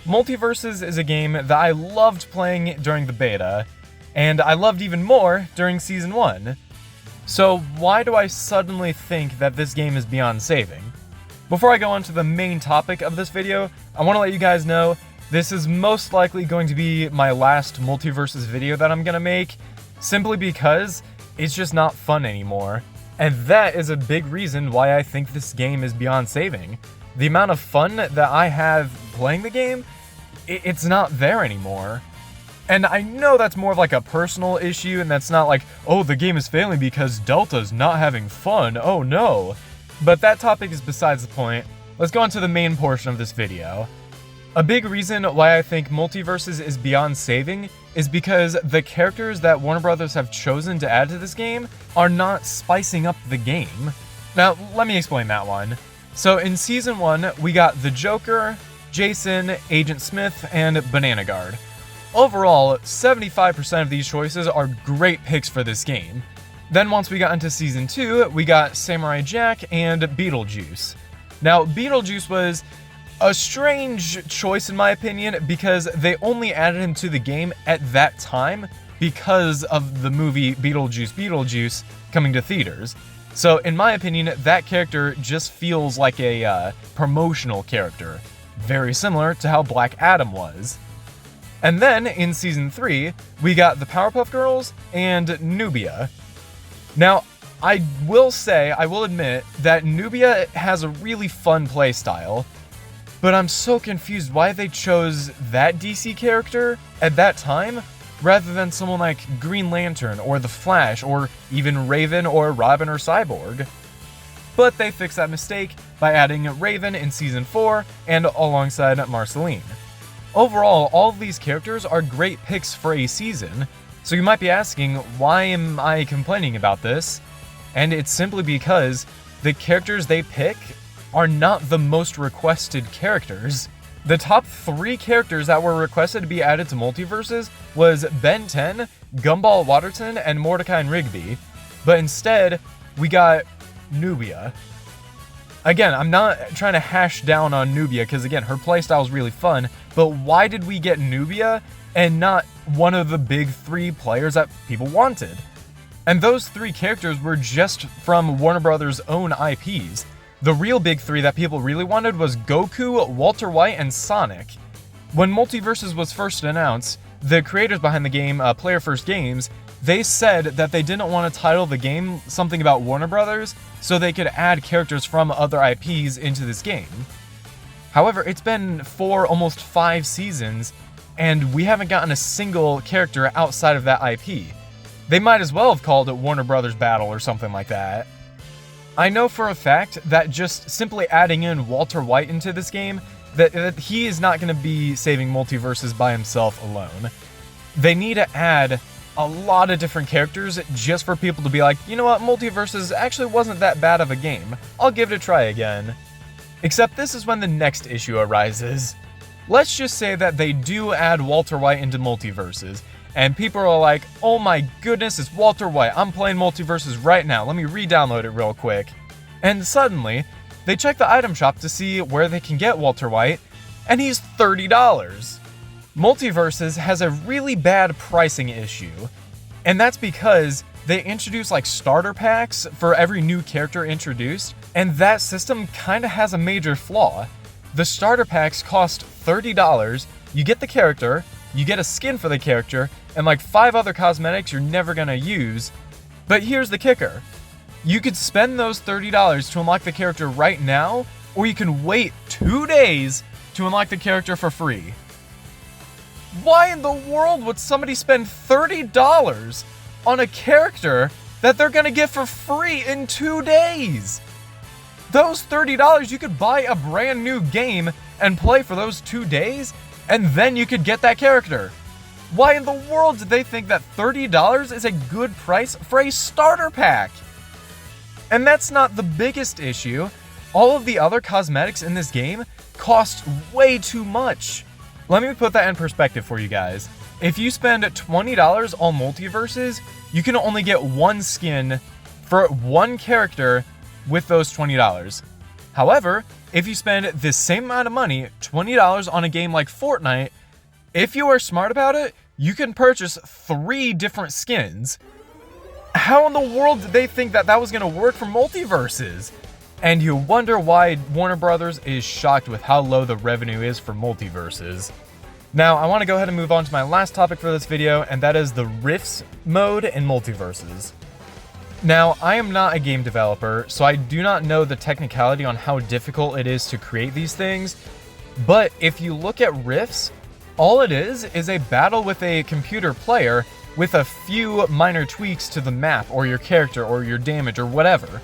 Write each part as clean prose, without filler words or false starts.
Multiversus is a game that I loved playing during the beta, and I loved even more during Season 1. So why do I suddenly think that this game is beyond saving? Before I go on to the main topic of this video, I want to let you guys know this is most likely going to be my last Multiversus video that I'm going to make, simply because it's just not fun anymore. And that is a big reason why I think this game is beyond saving. The amount of fun that I have playing the game, it's not there anymore. And I know that's more of like a personal issue, and that's not like, oh, the game is failing because Delta's not having fun, oh no. But that topic is besides the point. Let's go on to the main portion of this video. A big reason why I think Multiversus is beyond saving is because the characters that Warner Brothers have chosen to add to this game are not spicing up the game. Now, let me explain that one. So in Season 1, we got the Joker, Jason, Agent Smith, and Banana Guard. Overall, 75% of these choices are great picks for this game. Then once we got into Season 2, we got Samurai Jack and Beetlejuice. Now, Beetlejuice was a strange choice in my opinion because they only added him to the game at that time because of the movie Beetlejuice coming to theaters. So in my opinion, that character just feels like a promotional character, very similar to how Black Adam was. And then in Season 3, we got the Powerpuff Girls and Nubia. Now, I will admit that Nubia has a really fun playstyle, but I'm so confused why they chose that DC character at that time rather than someone like Green Lantern or The Flash or even Raven or Robin or Cyborg. But they fixed that mistake by adding Raven in Season 4 and alongside Marceline. Overall, all of these characters are great picks for a season, so you might be asking, why am I complaining about this? And it's simply because the characters they pick are not the most requested characters. The top 3 characters that were requested to be added to Multiversus was Ben 10, Gumball Waterton, and Mordecai and Rigby. But instead, we got Nubia. Again, I'm not trying to hash down on Nubia because again, her playstyle is really fun, but why did we get Nubia and not one of the big 3 players that people wanted? And those 3 characters were just from Warner Brothers' own IPs. The real big 3 that people really wanted was Goku, Walter White, and Sonic. When Multiversus was first announced, the creators behind the game, Player First Games, they said that they didn't want to title the game something about Warner Brothers so they could add characters from other IPs into this game. However, it's been 4, almost 5 seasons, and we haven't gotten a single character outside of that IP. They might as well have called it Warner Brothers Battle or something like that. I know for a fact that just simply adding in Walter White into this game, that he is not going to be saving Multiversus by himself alone. They need to add a lot of different characters just for people to be like, you know what, Multiversus actually wasn't that bad of a game. I'll give it a try again. Except this is when the next issue arises. Let's just say that they do add Walter White into Multiversus, and people are like, oh my goodness, it's Walter White, I'm playing Multiversus right now, let me re-download it real quick. And suddenly, they check the item shop to see where they can get Walter White, and he's $30. Multiversus has a really bad pricing issue, and that's because they introduce like starter packs for every new character introduced, and that system kinda has a major flaw. The starter packs cost $30, you get the character, you get a skin for the character, and like 5 other cosmetics you're never gonna use. But here's the kicker. You could spend those $30 to unlock the character right now, or you can wait 2 days to unlock the character for free. Why in the world would somebody spend $30 on a character that they're gonna get for free in 2 days? Those $30, you could buy a brand new game and play for those 2 days, and then you could get that character. Why in the world did they think that $30 is a good price for a starter pack? And that's not the biggest issue. All of the other cosmetics in this game cost way too much. Let me put that in perspective for you guys. If you spend $20 on Multiversus, you can only get 1 skin for 1 character with those $20. However, if you spend the same amount of money, $20 on a game like Fortnite, if you are smart about it, you can purchase 3 different skins. How in the world did they think that that was going to work for Multiversus? And you wonder why Warner Brothers is shocked with how low the revenue is for Multiversus. Now, I want to go ahead and move on to my last topic for this video, and that is the Rifts mode in Multiversus. Now, I am not a game developer, so I do not know the technicality on how difficult it is to create these things, but if you look at Rifts, all it is a battle with a computer player with a few minor tweaks to the map or your character or your damage or whatever.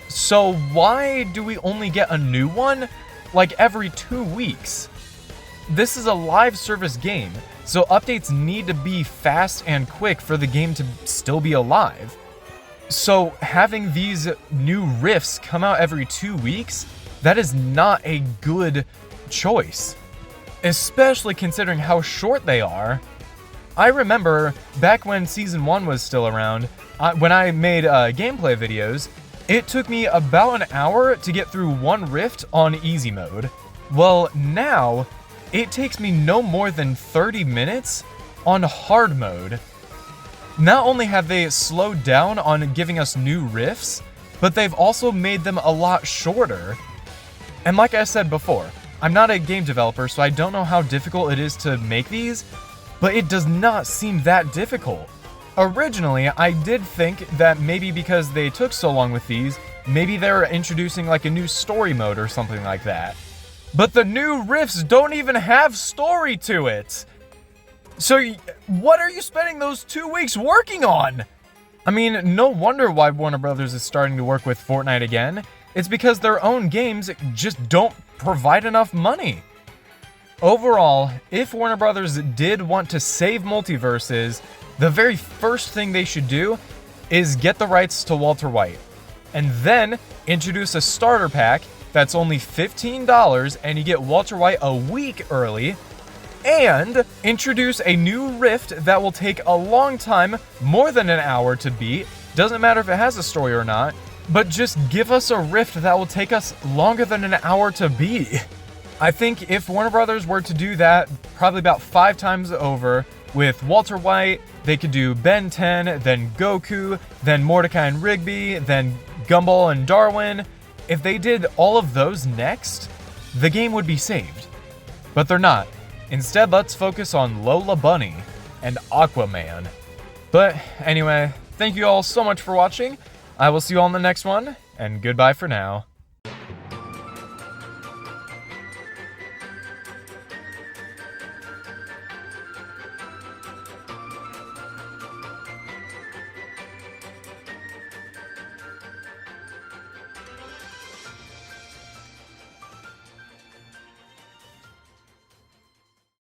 So why do we only get a new one like every 2 weeks? This is a live service game, so updates need to be fast and quick for the game to still be alive. So having these new rifts come out every 2 weeks, that is not a good choice. Especially considering how short they are. I remember back when Season 1 was still around, when I made gameplay videos, it took me about an hour to get through one rift on easy mode. Well, now, it takes me no more than 30 minutes on hard mode. Not only have they slowed down on giving us new rifts, but they've also made them a lot shorter. And like I said before, I'm not a game developer, so I don't know how difficult it is to make these, but it does not seem that difficult. Originally, I did think that maybe because they took so long with these, maybe they were introducing like a new story mode or something like that. But the new rifts don't even have story to it! So what are you spending those 2 weeks working on? I mean, no wonder why Warner Brothers is starting to work with Fortnite again. It's because their own games just don't provide enough money. Overall, if Warner Brothers did want to save Multiversus, the very first thing they should do is get the rights to Walter White, and then introduce a starter pack that's only $15 and you get Walter White a week early, and introduce a new rift that will take a long time, more than an hour to beat, doesn't matter if it has a story or not, but just give us a rift that will take us longer than an hour to beat. I think if Warner Brothers were to do that probably about 5 times over with Walter White, they could do Ben 10, then Goku, then Mordecai and Rigby, then Gumball and Darwin. If they did all of those next, the game would be saved. But they're not. Instead, let's focus on Lola Bunny and Aquaman. But anyway, thank you all so much for watching. I will see you all in the next one, and goodbye for now.